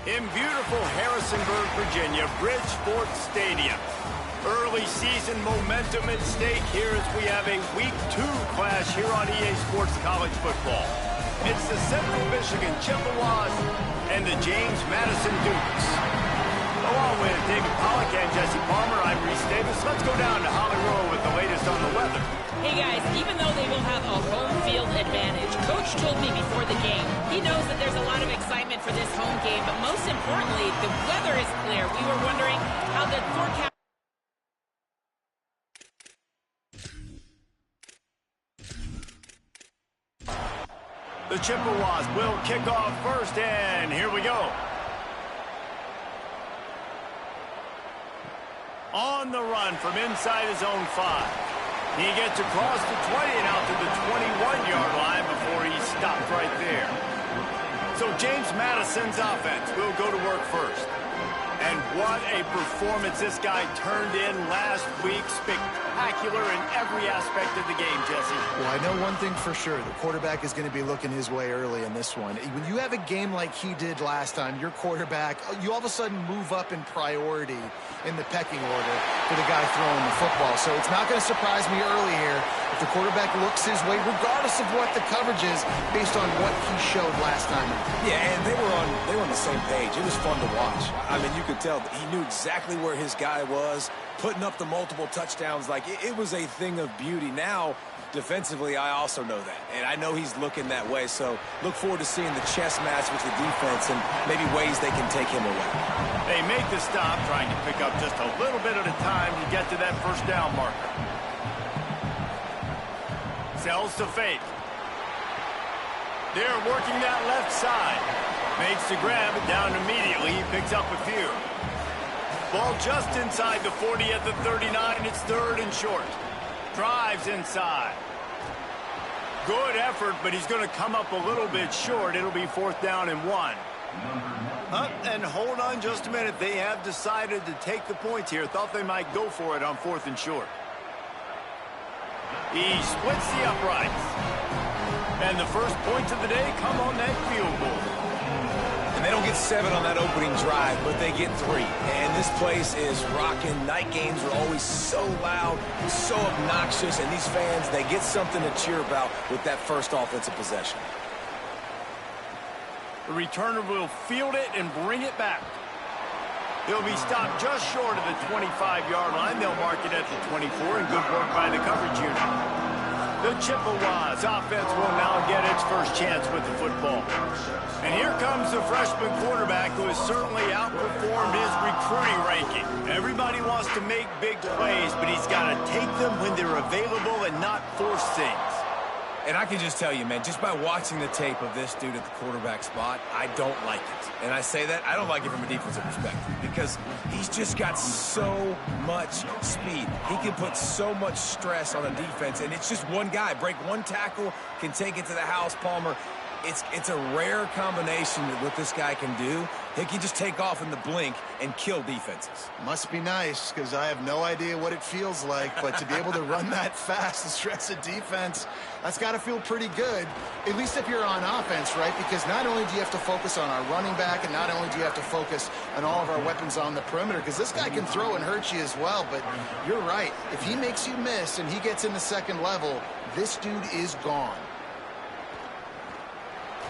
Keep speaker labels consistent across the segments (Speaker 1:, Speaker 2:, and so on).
Speaker 1: In beautiful Harrisonburg, Virginia, Bridgeport Stadium. Early season momentum at stake here as we have a Week 2 clash here on EA Sports College Football. It's the Central Michigan Chippewas and the James Madison Dukes. Along with David Pollack and Jesse Palmer, I'm Reese Davis. Let's go down to Hollywood with the latest on the weather.
Speaker 2: Hey guys, even though they will have a home field advantage, Coach told me before the game, he knows that there's a lot of excitement for this home game, but most importantly, the weather is clear. We were wondering how the forecast...
Speaker 1: The Chippewas will kick off first, and here we go. On the run from inside his own 5. He gets across the 20 and out to the 21-yard line before he stopped right there. So James Madison's offense will go to work first. And what a performance this guy turned in last week. Spectacular in every aspect of the game, Jesse.
Speaker 3: Well, I know one thing for sure. The quarterback is going to be looking his way early in this one. When you have a game like he did last time, your quarterback, you all of a sudden move up in priority in the pecking order for the guy throwing the football. So it's not going to surprise me early here if the quarterback looks his way, regardless of what the coverage is, based on what he showed last time.
Speaker 4: Yeah, and they were on the same page. It was fun to watch. I mean, you could tell that he knew exactly where his guy was, putting up the multiple touchdowns. Like, it was a thing of beauty. Now, defensively, I also know that, and I know he's looking that way. So look forward to seeing the chess match with the defense and maybe ways they can take him away.
Speaker 1: They make the stop, trying to pick up just a little bit at a time to get to that first down marker. Sells to fake. They're working that left side. Makes the grab, down immediately. He picks up a few. Ball just inside the 40 at the 39. It's third and short. Drives inside. Good effort, but he's going to come up a little bit short. It'll be 4th down and 1. And hold on just a minute. They have decided to take the points here. Thought they might go for it on 4th and short. He splits the uprights. And the first points of the day come on that field goal.
Speaker 4: And they don't get 7 on that opening drive, but they get 3. And this place is rocking. Night games are always so loud, so obnoxious, and these fans, they get something to cheer about with that first offensive possession.
Speaker 1: The returner will field it and bring it back. He'll be stopped just short of the 25-yard line. They'll mark it at the 24, and good work by the coverage unit. The Chippewas offense will now get its first chance with the football. And here comes the freshman quarterback who has certainly outperformed his recruiting ranking. Everybody wants to make big plays, but he's got to take them when they're available and not force things.
Speaker 4: And I can just tell you, man, just by watching the tape of this dude at the quarterback spot, I don't like it. And I say that, I don't like it from a defensive perspective because he's just got so much speed. He can put so much stress on a defense, and it's just one guy. Break one tackle, can take it to the house, Palmer. It's a rare combination that what this guy can do. He can just take off in the blink and kill defenses.
Speaker 3: Must be nice, because I have no idea what it feels like, but to be able to run that fast and stress a defense, that's got to feel pretty good, at least if you're on offense, right? Because not only do you have to focus on our running back, and not only do you have to focus on all of our weapons on the perimeter, because this guy can throw and hurt you as well, but you're right. If he makes you miss and he gets in the second level, this dude is gone.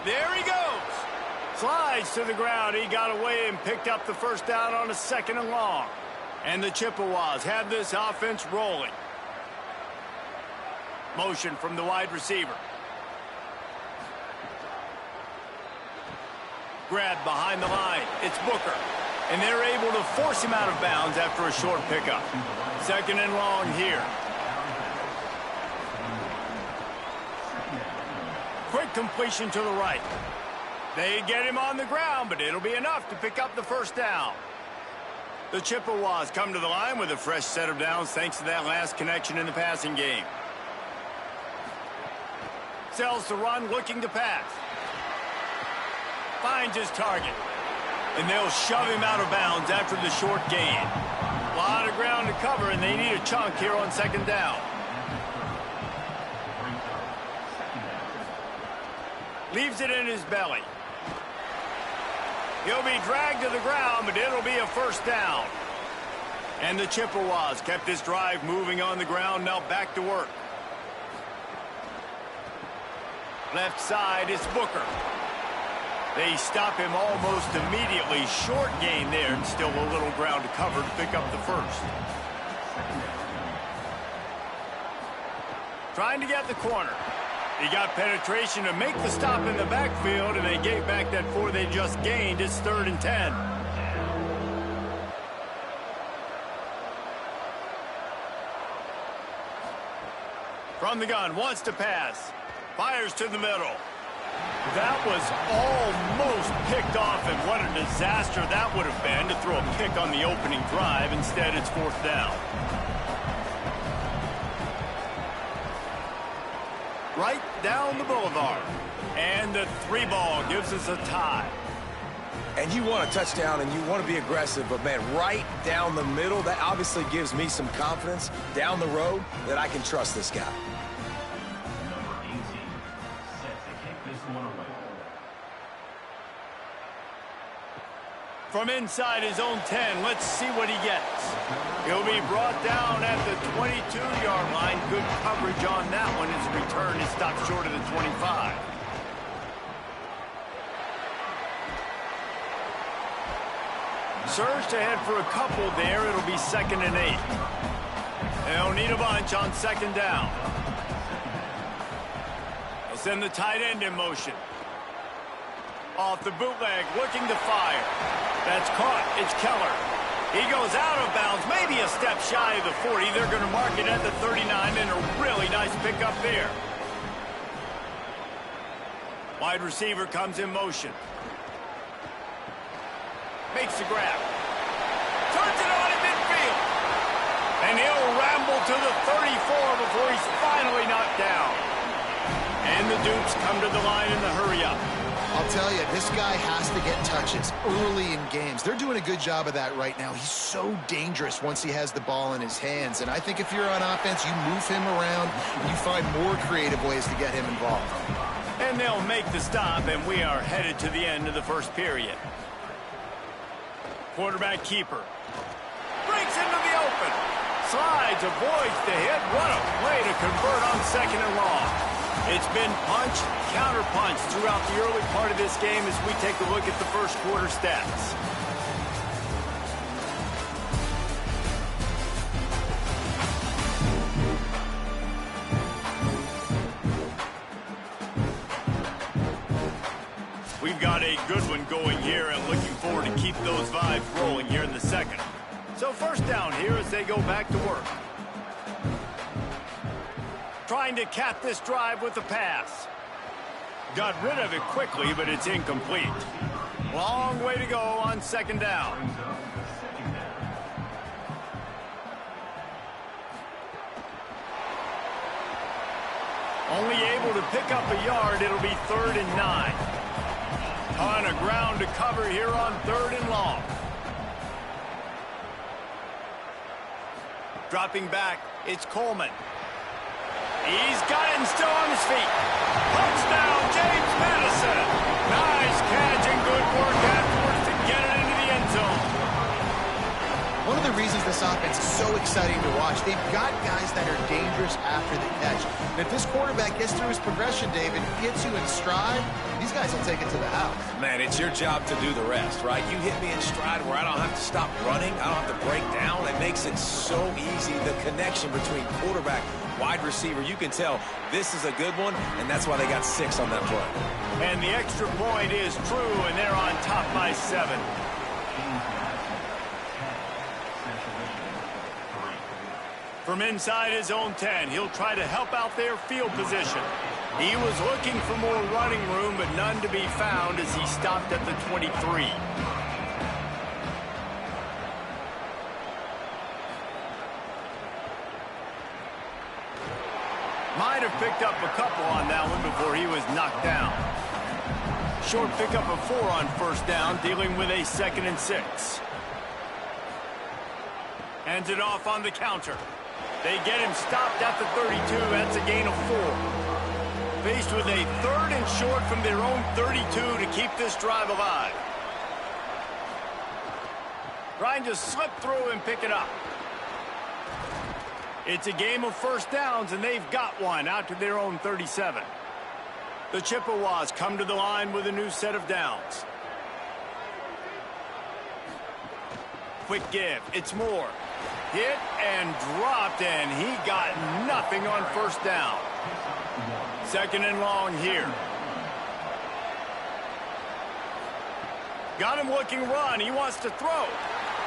Speaker 1: There he goes. Slides to the ground. He got away and picked up the first down on a 2nd and long. And the Chippewas have this offense rolling. Motion from the wide receiver. Grab behind the line. It's Booker. And they're able to force him out of bounds after a short pickup. 2nd and long here. Quick completion to the right. They get him on the ground, but it'll be enough to pick up the first down. The Chippewas come to the line with a fresh set of downs thanks to that last connection in the passing game. Sells to run, looking to pass. Finds his target. And they'll shove him out of bounds after the short gain. A lot of ground to cover, and they need a chunk here on 2nd down. Leaves it in his belly. He'll be dragged to the ground, but it'll be a first down. And the Chippewas kept this drive moving on the ground. Now back to work. Left side is Booker. They stop him almost immediately. Short gain there, and still a little ground to cover to pick up the first. Trying to get the corner. He got penetration to make the stop in the backfield, and they gave back that 4 they just gained. It's 3rd and 10. From the gun, wants to pass. Fires to the middle. That was almost picked off, and what a disaster that would have been to throw a pick on the opening drive. Instead, it's 4th down. Right down the boulevard. And the 3-ball gives us a tie.
Speaker 4: And you want a touchdown and you want to be aggressive, but man, right down the middle, that obviously gives me some confidence down the road that I can trust this guy.
Speaker 5: Number 18 set to kick this one away.
Speaker 1: From inside his own 10, let's see what he gets. He'll be brought down at the 22-yard line. Good coverage on that one. His return is stopped short of the 25. Surge to head for a couple there. It'll be 2nd and 8. They'll need a bunch on 2nd down. They'll send the tight end in motion. Off the bootleg, looking to fire. That's caught. It's Keller. He goes out of bounds, maybe a step shy of the 40. They're going to mark it at the 39, and a really nice pickup there. Wide receiver comes in motion. Makes the grab. Turns it on in midfield. And he'll ramble to the 34 before he's finally knocked down. And the Dukes come to the line in the hurry-up.
Speaker 3: I'll tell you, this guy has to get touches early in games. They're doing a good job of that right now. He's so dangerous once he has the ball in his hands. And I think if you're on offense, you move him around, and you find more creative ways to get him involved.
Speaker 1: And they'll make the stop, and we are headed to the end of the first period. Quarterback keeper. Breaks into the open. Slides, avoids the hit. What a play to convert on 2nd and long. It's been punch, counter-punch throughout the early part of this game as we take a look at the first quarter stats. We've got a good one going here and looking forward to keep those vibes rolling here in the second. So first down here as they go back to work. Trying to cap this drive with a pass. Got rid of it quickly, but it's incomplete. Long way to go on 2nd down. Only able to pick up a yard. It'll be 3rd and 9. On a ground to cover here on 3rd and long. Dropping back, it's Coleman. He's got it and still on his feet. Touchdown, James Madison. Nice catch and good work afterwards to get it into the end zone.
Speaker 3: One of the reasons this offense is so exciting to watch, they've got guys that are dangerous after the catch. And if this quarterback gets through his progression, David, gets you in stride, these guys will take it to the house.
Speaker 4: Man, it's your job to do the rest, right? You hit me in stride where I don't have to stop running. I don't have to break down. It makes it so easy. The connection between quarterback, wide receiver, you can tell this is a good one, and that's why they got 6 on that play.
Speaker 1: And the extra point is true, and they're on top by 7. From inside his own 10, he'll try to help out their field position. He was looking for more running room, but none to be found as he stopped at the 23. Might have picked up a couple on that one before he was knocked down. Short pickup of 4 on 1st down, dealing with a 2nd and 6. Hands it off on the counter. They get him stopped at the 32. That's a gain of 4. Faced with a 3rd and short from their own 32 to keep this drive alive. Trying to slip through and pick it up. It's a game of first downs, and they've got one out to their own 37. The Chippewas come to the line with a new set of downs. Quick give. It's Moore. Hit and dropped, and he got nothing on first down. Second and long here. Got him looking run. He wants to throw.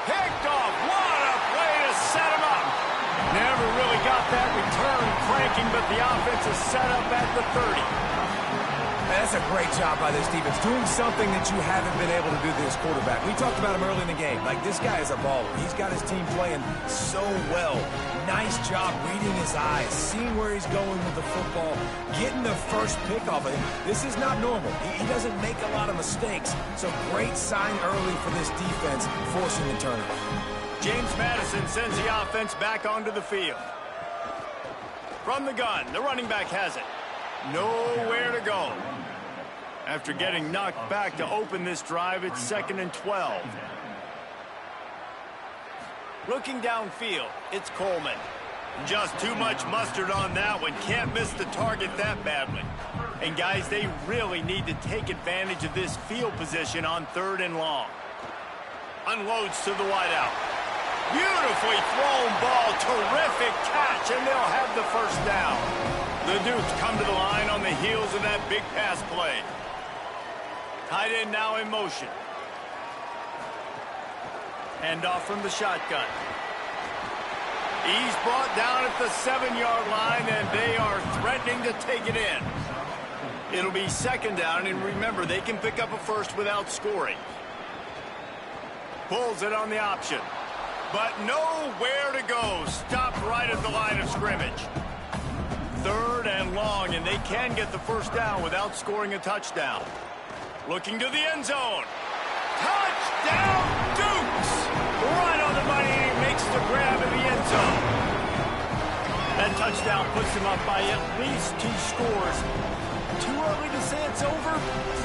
Speaker 1: Picked off. What a play to set him up. Never really got that return cranking, but the offense is set up at the 30.
Speaker 4: That's a great job by this defense, doing something that you haven't been able to do to this quarterback. We talked about him early in the game. Like, this guy is a baller. He's got his team playing so well. Nice job reading his eyes, seeing where he's going with the football, getting the first pick off of him. This is not normal. He doesn't make a lot of mistakes. So great sign early for this defense, forcing the turnover.
Speaker 1: James Madison sends the offense back onto the field. From the gun, the running back has it. Nowhere to go. After getting knocked back to open this drive, it's 2nd and 12. Looking downfield, it's Coleman. Just too much mustard on that one. Can't miss the target that badly. And guys, they really need to take advantage of this field position on 3rd and long. Unloads to the wideout. Beautifully thrown ball. Terrific catch, and they'll have the first down. The Dukes come to the line on the heels of that big pass play. Tight end now in motion. Hand off from the shotgun. He's brought down at the 7-yard line, and they are threatening to take it in. It'll be 2nd down, and remember, they can pick up a first without scoring. Pulls it on the option. But nowhere to go. Stopped right at the line of scrimmage. 3rd and long, and they can get the first down without scoring a touchdown. Looking to the end zone. Touchdown, Dukes! Right on the money, he makes the grab in the end zone. That touchdown puts him up by at least 2 scores. Too early to say it's over?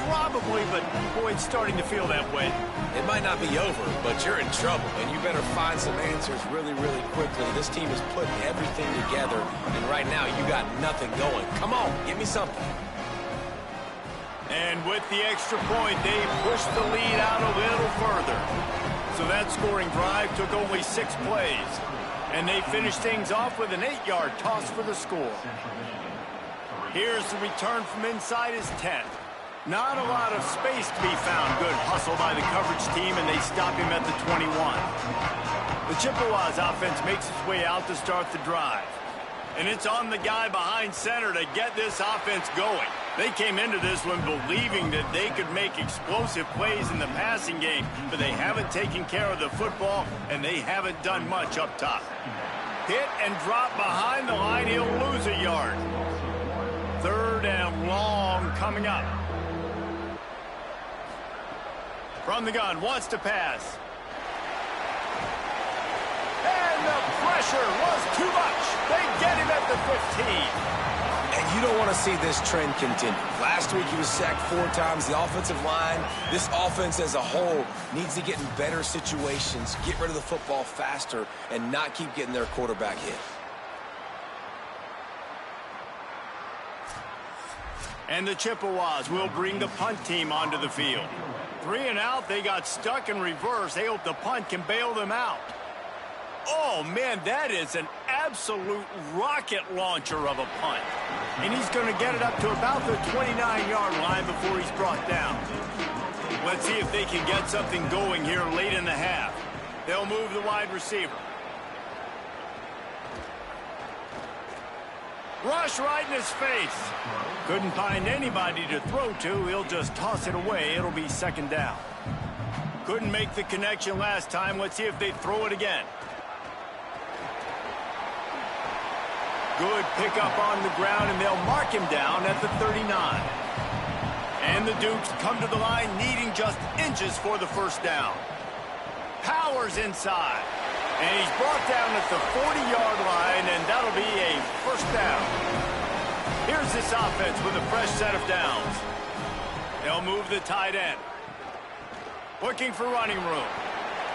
Speaker 1: Probably, but boy, it's starting to feel that way.
Speaker 4: It might not be over, but you're in trouble, and you better find some answers really, really quickly. This team is putting everything together, and right now you got nothing going. Come on, give me something.
Speaker 1: And with the extra point, they pushed the lead out a little further. So that scoring drive took only 6 plays. And they finished things off with an 8-yard toss for the score. Here's the return from inside his 10. Not a lot of space to be found. Good hustle by the coverage team, and they stop him at the 21. The Chippewas offense makes its way out to start the drive. And it's on the guy behind center to get this offense going. They came into this one believing that they could make explosive plays in the passing game, but they haven't taken care of the football, and they haven't done much up top. Hit and drop behind the line. He'll lose a yard. 3rd and long coming up. From the gun, wants to pass. And the pressure was too much. They get him at the 15.
Speaker 4: And you don't want to see this trend continue. Last week he was sacked 4 times. The offensive line, this offense as a whole, needs to get in better situations, get rid of the football faster, and not keep getting their quarterback hit.
Speaker 1: And the Chippewas will bring the punt team onto the field. 3 and out, they got stuck in reverse. They hope the punt can bail them out. Oh, man, that is an absolute rocket launcher of a punt. And he's going to get it up to about the 29-yard line before he's brought down. Let's see if they can get something going here late in the half. They'll move the wide receiver. Rush right in his face. Couldn't find anybody to throw to. He'll just toss it away. It'll be 2nd down. Couldn't make the connection last time. Let's see if they throw it again. Good pickup on the ground, and they'll mark him down at the 39. And the Dukes come to the line needing just inches for the first down. Powers inside. And he's brought down at the 40-yard line, and that'll be a first down. Here's this offense with a fresh set of downs. They'll move the tight end. Looking for running room.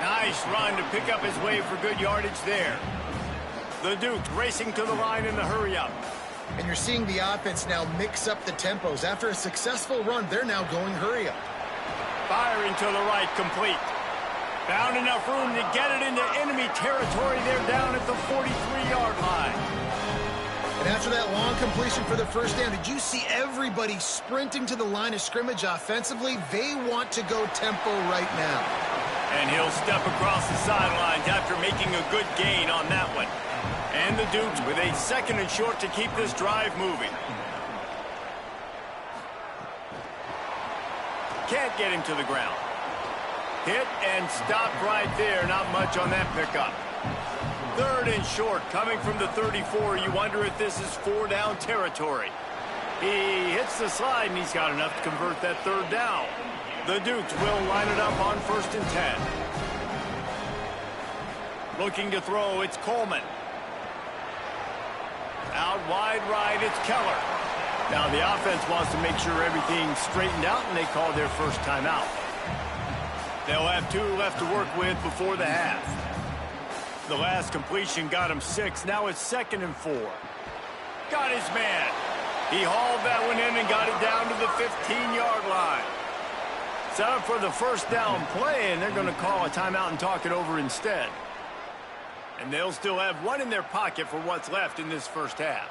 Speaker 1: Nice run to pick up his way for good yardage there. The Dukes racing to the line in the hurry-up.
Speaker 3: And you're seeing the offense now mix up the tempos. After a successful run, they're now going hurry-up.
Speaker 1: Firing to the right, complete. Found enough room to get it into enemy territory. They're down at the 43-yard line.
Speaker 3: And after that long completion for the first down, did you see everybody sprinting to the line of scrimmage offensively? They want to go tempo right now.
Speaker 1: And he'll step across the sidelines after making a good gain on that one. And the Dukes with a 2nd and short to keep this drive moving. Can't get him to the ground. Hit and stopped right there. Not much on that pickup. 3rd and short coming from the 34. You wonder if this is 4-down territory. He hits the slide, and he's got enough to convert that 3rd down. The Dukes will line it up on 1st and 10. Looking to throw, it's Coleman. Out wide right, it's Keller. Now the offense wants to make sure everything's straightened out, and they call their first timeout. They'll have 2 left to work with before the half. The last completion got him 6. Now it's 2nd and 4. Got his man. He hauled that one in and got it down to the 15-yard line. Set up for the first down play, and they're going to call a timeout and talk it over instead. And they'll still have 1 in their pocket for what's left in this first half.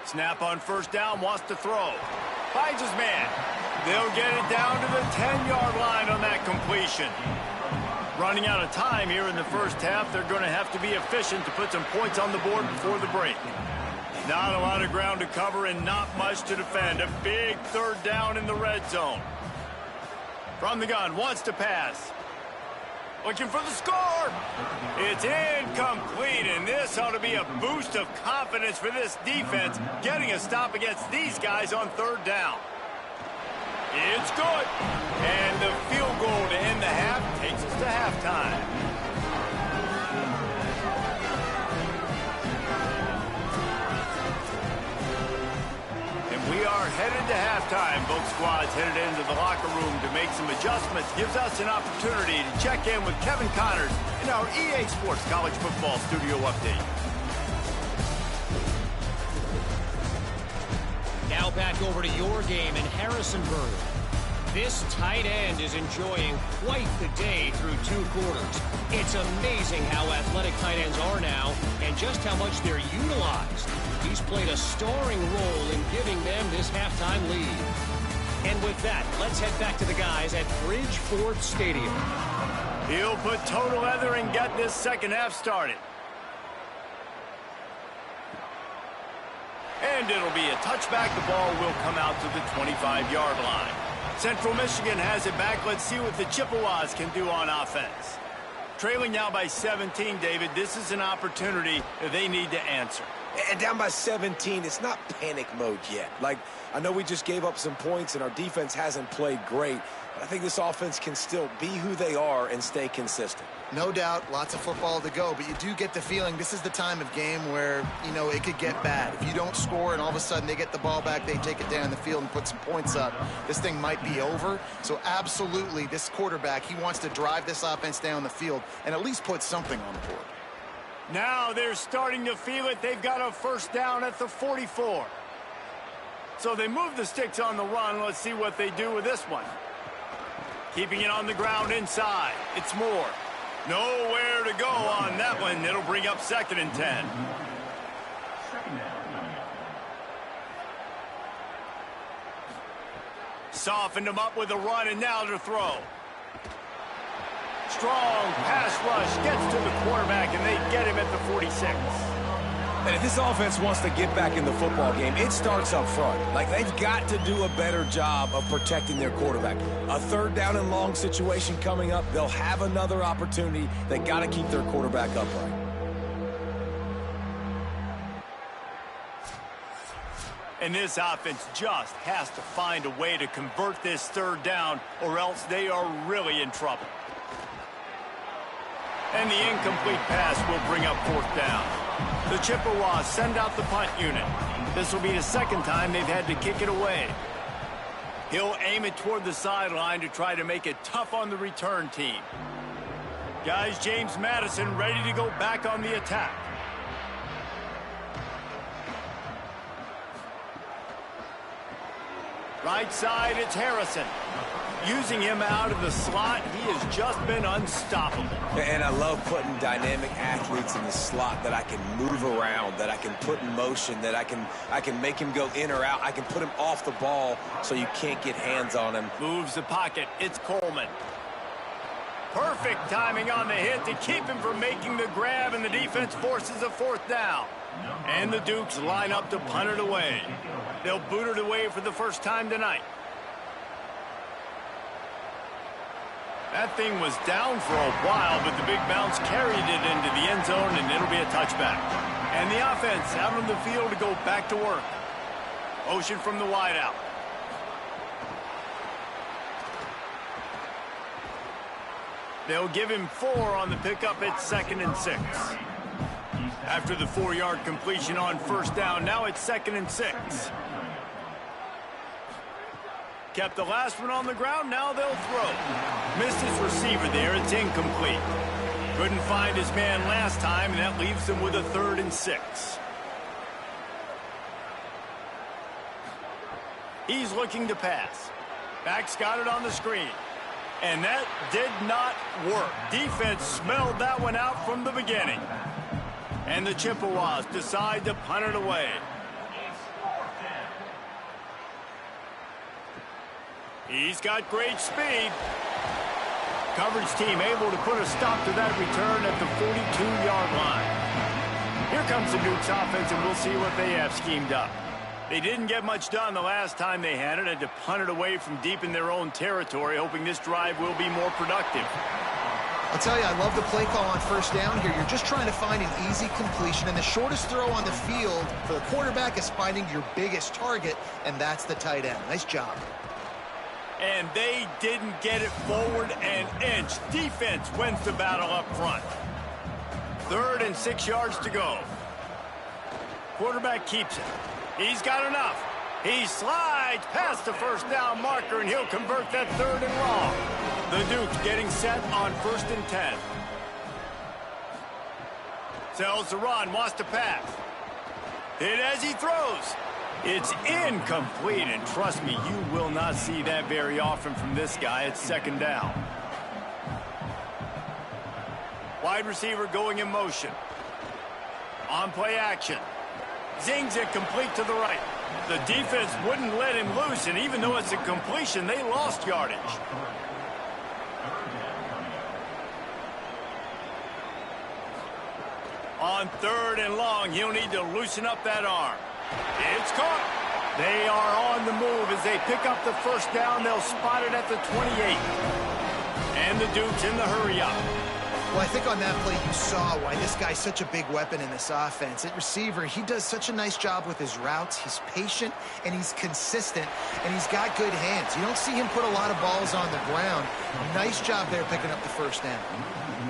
Speaker 1: Snap on first down, wants to throw. Finds his man. They'll get it down to the 10-yard line on that completion. Running out of time here in the first half, they're going to have to be efficient to put some points on the board before the break. Not a lot of ground to cover and not much to defend. A big 3rd down in the red zone. From the gun, wants to pass. Looking for the score. It's incomplete, and this ought to be a boost of confidence for this defense, getting a stop against these guys on 3rd down. It's good. And the field goal to end the half takes us to halftime. We are headed to halftime. Both squads headed into the locker room to make some adjustments. Gives us an opportunity to check in with Kevin Connors in our EA Sports College Football Studio Update.
Speaker 6: Now back over to your game in Harrisonburg. This tight end is enjoying quite the day through 2 quarters. It's amazing how athletic tight ends are now and just how much they're utilized. He's played a starring role in giving them this halftime lead. And with that, let's head back to the guys at Bridgeford Stadium.
Speaker 1: He'll put toe leather and get this second half started. And it'll be a touchback. The ball will come out to the 25-yard line. Central Michigan has it back. Let's see what the Chippewas can do on offense. Trailing now by 17, David. This is an opportunity that they need to answer.
Speaker 4: And down by 17, it's not panic mode yet. Like, I know we just gave up some points and our defense hasn't played great, but I think this offense can still be who they are and stay consistent.
Speaker 3: No doubt, lots of football to go, but you do get the feeling this is the time of game where, you know, it could get bad. If you don't score and all of a sudden they get the ball back, they take it down the field and put some points up, this thing might be over. So absolutely, this quarterback, he wants to drive this offense down the field and at least put something on the board.
Speaker 1: Now they're starting to feel it. They've got a first down at the 44. So they move the sticks on the run. Let's see what they do with this one. Keeping it on the ground inside. It's Moore. Nowhere to go on that one. It'll bring up 2nd and 10. Softened him up with a run, and now to throw. Strong pass rush gets to the quarterback, and they get him at the 46.
Speaker 4: And if this offense wants to get back in the football game, it starts up front. Like, they've got to do a better job of protecting their quarterback. A 3rd down and long situation coming up. They'll have another opportunity. They got to keep their quarterback upright.
Speaker 1: And this offense just has to find a way to convert this 3rd down, or else they are really in trouble. And the incomplete pass will bring up 4th down. The Chippewas send out the punt unit. This will be the 2nd time they've had to kick it away. He'll aim it toward the sideline to try to make it tough on the return team. Guys, James Madison ready to go back on the attack. Right side, it's Harrison. Using him out of the slot, he has just been unstoppable.
Speaker 4: And I love putting dynamic athletes in the slot that I can move around, that I can put in motion, that I can make him go in or out. I can put him off the ball so you can't get hands on him.
Speaker 1: Moves the pocket. It's Coleman. Perfect timing on the hit to keep him from making the grab, and the defense forces a fourth down. And the Dukes line up to punt it away. They'll boot it away for the first time tonight. That thing was down for a while, but the big bounce carried it into the end zone, and it'll be a touchback. And the offense out on the field to go back to work. Motion from the wideout. They'll give him 4 on the pickup at 2nd and 6. After the 4-yard completion on first down, now it's 2nd and 6. Kept the last one on the ground, now they'll throw. Missed his receiver there, it's incomplete. Couldn't find his man last time, and that leaves them with a 3rd and 6. He's looking to pass. Back's got it on the screen. And that did not work. Defense smelled that one out from the beginning. And the Chippewas decide to punt it away. He's got great speed. Coverage team able to put a stop to that return at the 42-yard line. Here comes the Dukes offense, and we'll see what they have schemed up. They didn't get much done the last time they had it, and to punt it away from deep in their own territory, hoping this drive will be more productive.
Speaker 3: I'll tell you, I love the play call on first down here. You're just trying to find an easy completion, and the shortest throw on the field for the quarterback is finding your biggest target, and that's the tight end. Nice job.
Speaker 1: And they didn't get it forward an inch. Defense wins the battle up front. 3rd and 6 yards to go. Quarterback keeps it. He's got enough. He slides past the first down marker, and he'll convert that 3rd and long. The Dukes getting set on 1st and 10. Sells the run, wants to pass. Hit as he throws. It's incomplete, and trust me, you will not see that very often from this guy. It's 2nd down. Wide receiver going in motion. On play action. Zings it complete to the right. The defense wouldn't let him loose, and even though it's a completion, they lost yardage. On 3rd and long, he'll need to loosen up that arm. It's caught. They are on the move as they pick up the first down. They'll spot it at the 28. And the Dukes in the hurry up.
Speaker 3: Well, I think on that play you saw why this guy's such a big weapon in this offense. At receiver, he does such a nice job with his routes. He's patient, and he's consistent, and he's got good hands. You don't see him put a lot of balls on the ground. Nice job there picking up the first down.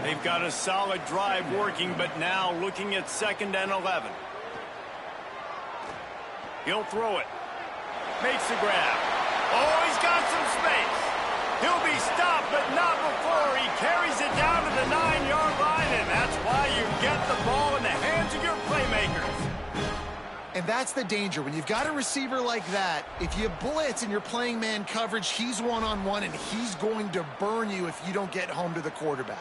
Speaker 1: They've got a solid drive working, but now looking at 2nd and 11. He'll throw it. Makes the grab. Oh, he's got some space. He'll be stopped, but not before he carries it down to the 9-yard line, and that's why you get the ball in the hands of your playmakers.
Speaker 3: And that's the danger. When you've got a receiver like that, if you blitz and you're playing man coverage, he's one-on-one, and he's going to burn you if you don't get home to the quarterback.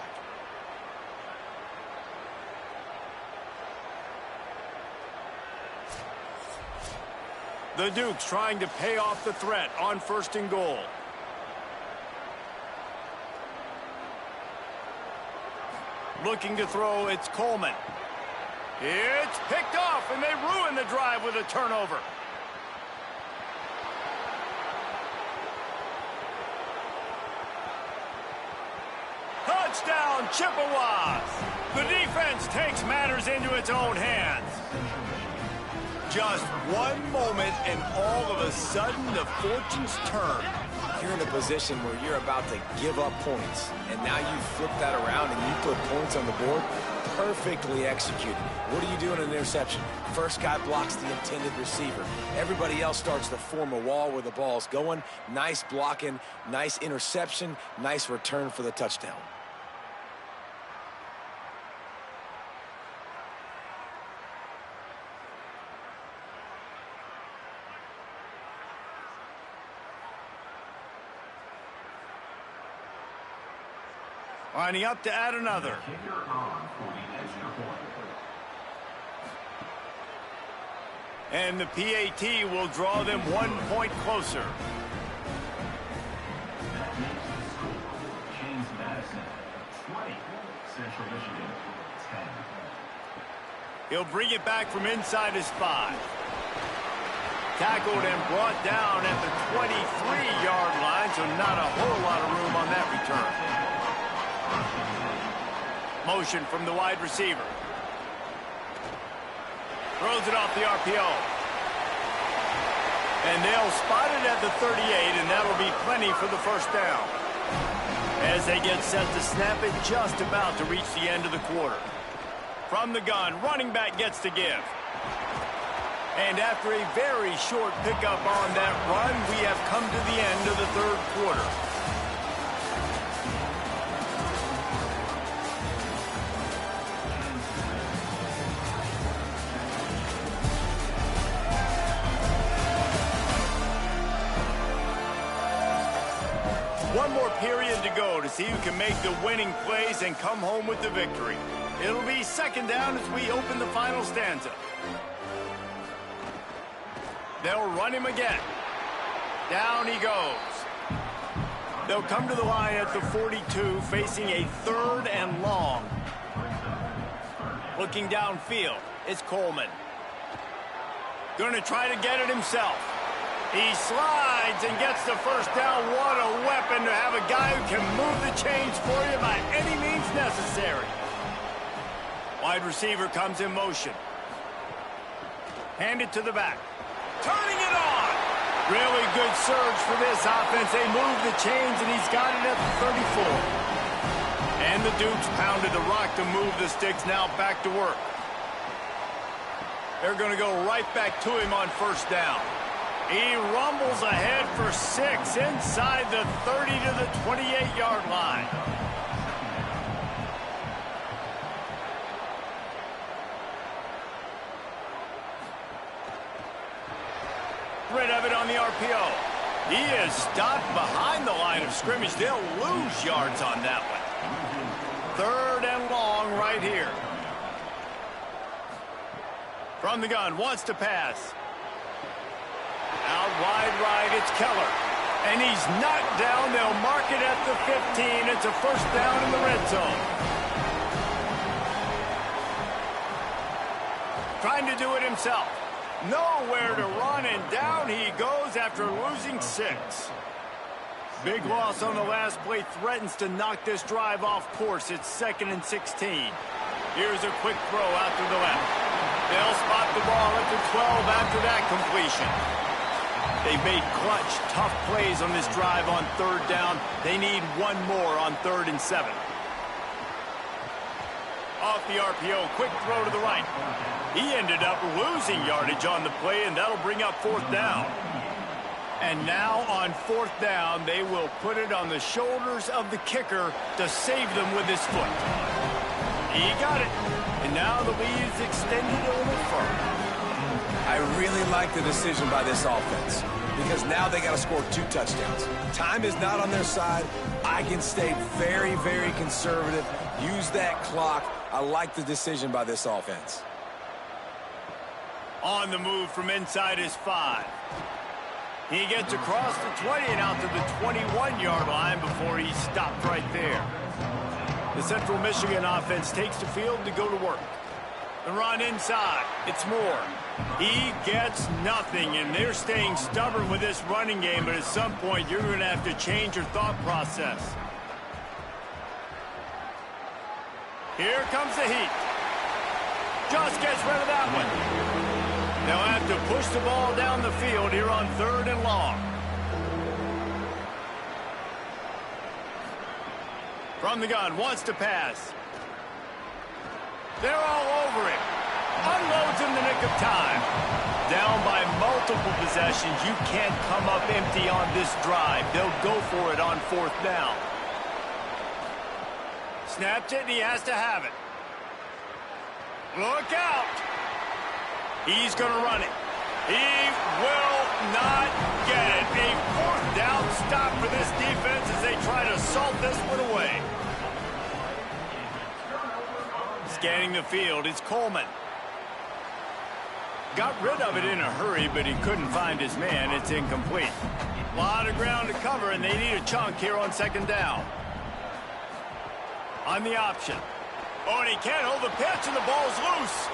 Speaker 1: The Dukes trying to pay off the threat on 1st and goal. Looking to throw, it's Coleman. It's picked off, and they ruin the drive with a turnover. Touchdown, Chippewas! The defense takes matters into its own hands. Just one moment, and all of a sudden, the fortunes turn.
Speaker 4: You're in a position where you're about to give up points, and now you flip that around and you put points on the board. Perfectly executed. What do you do in an interception? First guy blocks the intended receiver. Everybody else starts to form a wall where the ball's going. Nice blocking, nice interception, nice return for the touchdown.
Speaker 1: Lining up to add another.
Speaker 5: Kicker on for the extra point.
Speaker 1: And the PAT will draw them 1 point closer.
Speaker 5: That makes the score James Madison 20, Central Michigan 10.
Speaker 1: He'll bring it back from inside his 5. Tackled and brought down at the 23-yard line, so not a whole lot of room on that return. Motion from the wide receiver. Throws it off the RPO. And they'll spot it at the 38, and that'll be plenty for the first down. As they get set to snap it, just about to reach the end of the quarter. From the gun, running back gets to give. And after a very short pickup on that run, we have come to the end of the third quarter. One more period to go to see who can make the winning plays and come home with the victory. It'll be second down as we open the final stanza. They'll run him again. Down he goes. They'll come to the line at the 42, facing a 3rd and long. Looking downfield, it's Coleman. Going to try to get it himself. He slides and gets the first down. What a weapon to have a guy who can move the chains for you by any means necessary. Wide receiver comes in motion. Hand it to the back. Turning it on. Really good surge for this offense. They move the chains, and he's got it at the 34. And the Dukes pounded the rock to move the sticks. Now back to work. They're going to go right back to him on first down. He rumbles ahead for 6 inside the 30 to the 28-yard line. Rid of it on the RPO. He is stopped behind the line of scrimmage. They'll lose yards on that one. 3rd and long right here. From the gun, wants to pass. Out wide right, it's Keller. And he's knocked down. They'll mark it at the 15. It's a first down in the red zone. Trying to do it himself. Nowhere to run, and down he goes after losing 6. Big loss on the last play threatens to knock this drive off course. It's 2nd and 16. Here's a quick throw out to the left. They'll spot the ball at the 12 after that completion. They've made clutch, tough plays on this drive on 3rd down. They need one more on 3rd and 7. Off the RPO, quick throw to the right. He ended up losing yardage on the play, and that'll bring up 4th down. And now on 4th down, they will put it on the shoulders of the kicker to save them with his foot. He got it. And now the lead is extended a little further.
Speaker 4: I really like the decision by this offense because now they got to score 2 touchdowns. Time is not on their side. I can stay very, very conservative. Use that clock. I like the decision by this offense.
Speaker 1: On the move from inside his 5. He gets across the 20 and out to the 21-yard line before he's stopped right there. The Central Michigan offense takes the field to go to work. The run inside. It's Moore. He gets nothing, and they're staying stubborn with this running game, but at some point you're going to have to change your thought process. Here comes the heat. Just gets rid of that one. They'll have to push the ball down the field here on 3rd and long. From the gun, wants to pass. They're all over him. Unloads in the nick of time. Down by multiple possessions. You can't come up empty on this drive. They'll go for it on 4th down. Snapped it, and he has to have it. Look out. He's going to run it. He will not get it. A 4th down stop for this defense as they try to salt this one away. Scanning the field, it's Coleman. Got rid of it in a hurry, but he couldn't find his man. It's incomplete. A lot of ground to cover, and they need a chunk here on second down. On the option. Oh, and he can't hold the pitch, and the ball's loose.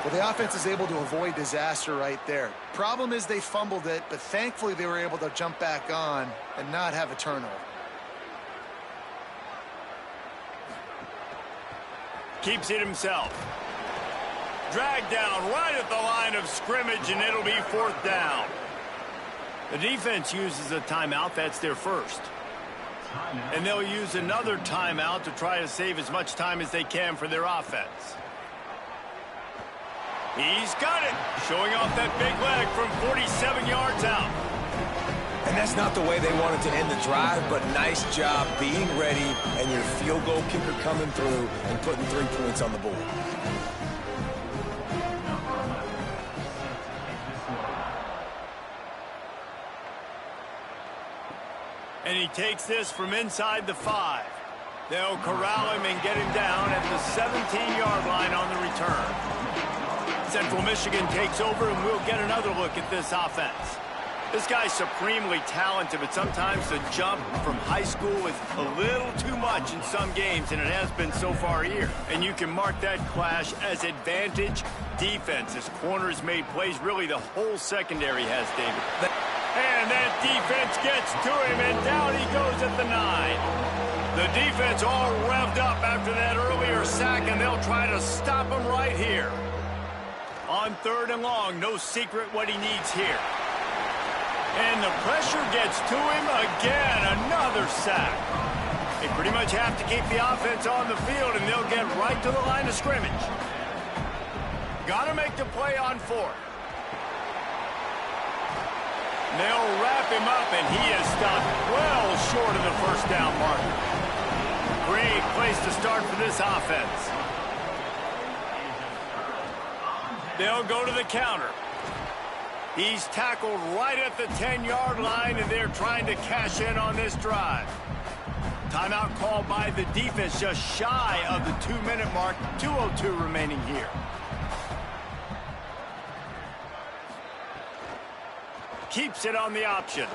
Speaker 3: Well, the offense is able to avoid disaster right there. Problem is they fumbled it, but thankfully they were able to jump back on and not have a turnover.
Speaker 1: Keeps it himself. Dragged down right at the line of scrimmage, and it'll be fourth down. The defense uses a timeout. That's their first. And they'll use another timeout to try to save as much time as they can for their offense. He's got it. Showing off that big leg from 47 yards out.
Speaker 4: And that's not the way they wanted to end the drive, but nice job being ready and your field goal kicker coming through and putting 3 points on the board.
Speaker 1: And he takes this from inside the 5. They'll corral him and get him down at the 17-yard line on the return. Central Michigan takes over, and we'll get another look at this offense. This guy's supremely talented, but sometimes the jump from high school is a little too much in some games, and it has been so far here. And you can mark that clash as advantage defense. His corners made plays. Really, the whole secondary has, David. And that defense gets to him, and down he goes at the 9. The defense all revved up after that earlier sack, and they'll try to stop him right here. On 3rd and long, no secret what he needs here. And the pressure gets to him again, another sack. They pretty much have to keep the offense on the field, and they'll get right to the line of scrimmage. Got to make the play on 4th. They'll wrap him up, and he is stopped well short of the first down marker. Great place to start for this offense. They'll go to the counter. He's tackled right at the 10-yard line, and they're trying to cash in on this drive. Timeout called by the defense, just shy of the 2-minute mark. 2:02 remaining here. Keeps it on the option.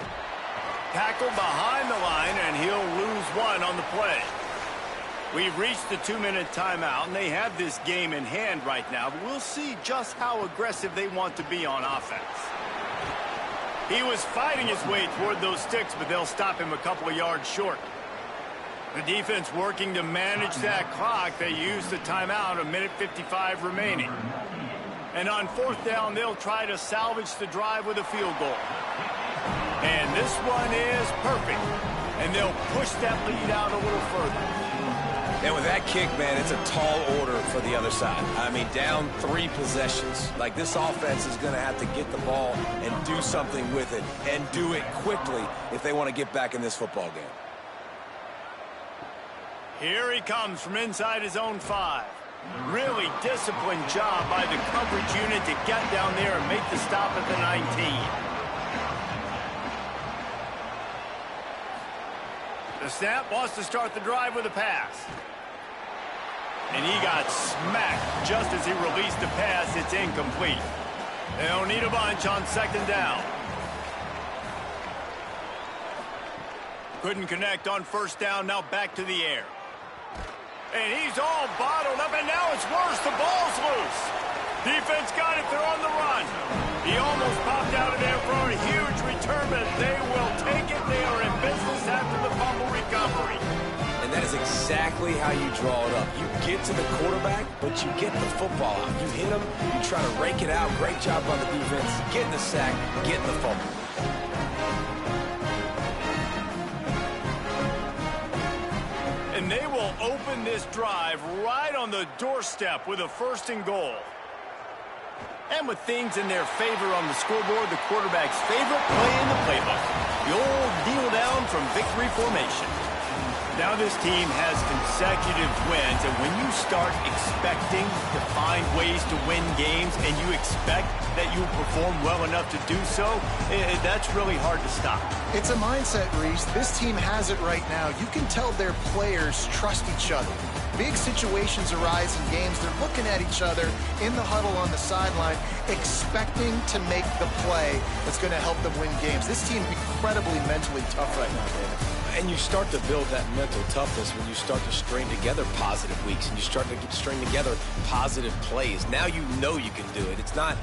Speaker 1: Tackled behind the line, and he'll lose 1 on the play. We've reached the 2-minute timeout, and they have this game in hand right now, but we'll see just how aggressive they want to be on offense. He was fighting his way toward those sticks, but they'll stop him a couple of yards short. The defense working to manage that clock. They use the timeout, 1:55 remaining. And on 4th down, they'll try to salvage the drive with a field goal. And this one is perfect. And they'll push that lead out a little further.
Speaker 4: And with that kick, man, it's a tall order for the other side. I mean, down 3 possessions. Like, this offense is going to have to get the ball and do something with it, and do it quickly if they want to get back in this football game.
Speaker 1: Here he comes from inside his own 5. Really disciplined job by the coverage unit to get down there and make the stop at the 19. The snap wants to start the drive with a pass. And he got smacked just as he released the pass. It's incomplete. They'll need a bunch on 2nd down. Couldn't connect on 1st down. Now back to the air. And he's all bottled up, and now it's worse. The ball's loose. Defense got it. They're on the run. He almost popped out of there for a huge return, but they will take it. They are in business after the fumble recovery.
Speaker 4: And that is exactly how you draw it up. You get to the quarterback, but you get the football out. You hit him, you try to rake it out. Great job by the defense. Getting the sack, getting the fumble.
Speaker 1: And they will open this drive right on the doorstep with a 1st and goal. And with things in their favor on the scoreboard, the quarterback's favorite play in the playbook. The old kneel down from victory formation. Now this team has consecutive wins, and when you start expecting to find ways to win games and you expect that you'll perform well enough to do so, that's really hard to stop.
Speaker 3: It's a mindset, Reese. This team has it right now. You can tell their players trust each other. big situations arise in games, they're looking at each other in the huddle on the sideline, expecting to make the play that's going to help them win games. This team is incredibly mentally tough right now, David.
Speaker 4: And you start to build that mental toughness when you start to string together positive weeks and you start to string together positive plays. Now you know you can do it. It's not,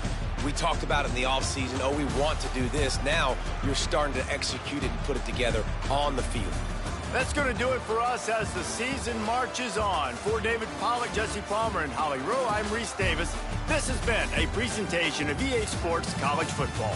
Speaker 4: we talked about it in the offseason, oh, we want to do this. Now you're starting to execute it and put it together on the field.
Speaker 1: That's going to do it for us as the season marches on. For David Pollack, Jesse Palmer, and Holly Rowe, I'm Reese Davis. This has been a presentation of EA Sports College Football.